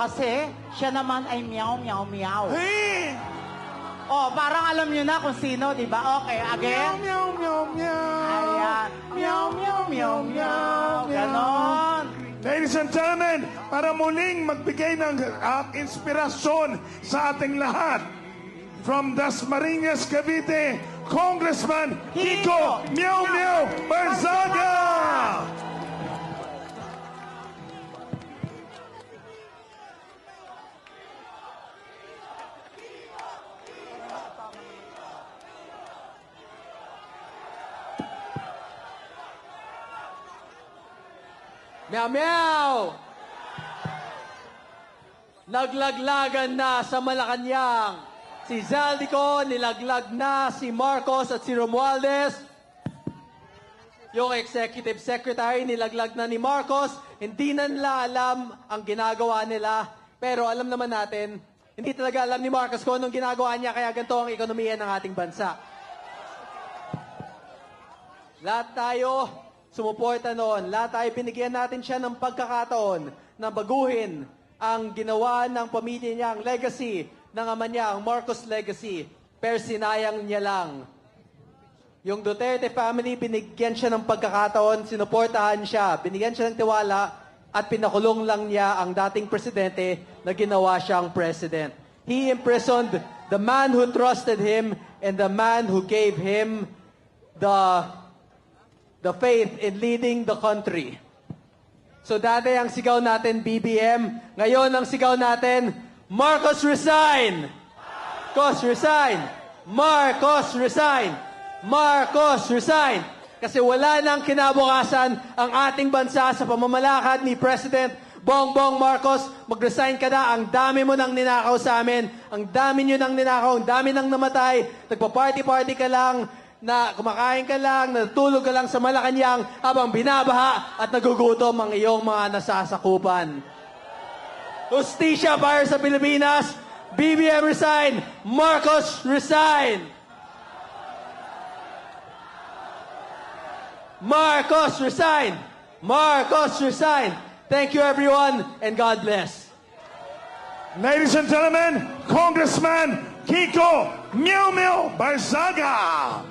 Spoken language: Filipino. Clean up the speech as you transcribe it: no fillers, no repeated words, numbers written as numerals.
Kasi siya naman ay meow, meow, meow. Hey! Oh, parang alam niyo na kung sino, di ba? Okay, again. Meow, meow, meow. Ayan. Meow, meow, meow, meow. Ganon. Ladies and gentlemen, para muling magbigay ng inspirasyon sa ating lahat, from Dasmariñas, Cavite, Congressman Kiko Meow Meow Barzaga! Meow meow! Naglaglagan na sa Malacanang. Si Zaldico, nilaglag na si Marcos at si Romualdez. Yung executive secretary, nilaglag na ni Marcos. Hindi na nila alam ang ginagawa nila. Pero alam naman natin, hindi talaga alam ni Marcos kung anong ginagawa niya, kaya ganito ang ekonomiya ng ating bansa. Lahat tayo sumuporta noon. Lahat tayo binigyan natin siya ng pagkakataon na baguhin ang ginawa ng pamilya niya, ang legacy ng ama niya, ang Marcos legacy. Pero sinayang niya lang. Yung Duterte family, binigyan siya ng pagkakataon, sinuportahan siya, binigyan siya ng tiwala, at pinakulong lang niya ang dating presidente na ginawa siyang president. He imprisoned the man who trusted him and the man who gave him the faith in leading the country. So dati ang sigaw natin, BBM. Ngayon ang sigaw natin, Marcos resign! Marcos resign! Marcos resign! Marcos resign! Kasi wala nang kinabukasan ang ating bansa sa pamamalakad ni President Bongbong Marcos. Mag-resign ka na. Ang dami mo nang ninakaw sa amin. Ang dami nyo nang ninakaw. Ang dami nang namatay. Nagpa-party-party ka lang. Na kumakain ka lang, natulog ka lang sa Malacanang habang binabaha at nagugutom ang iyong mga nasasakupan. Justisya para sa Pilipinas, BBM resign, Marcos resign! Marcos resign! Marcos resign! Thank you everyone and God bless. Ladies and gentlemen, Congressman Kiko Meow Meow Barzaga!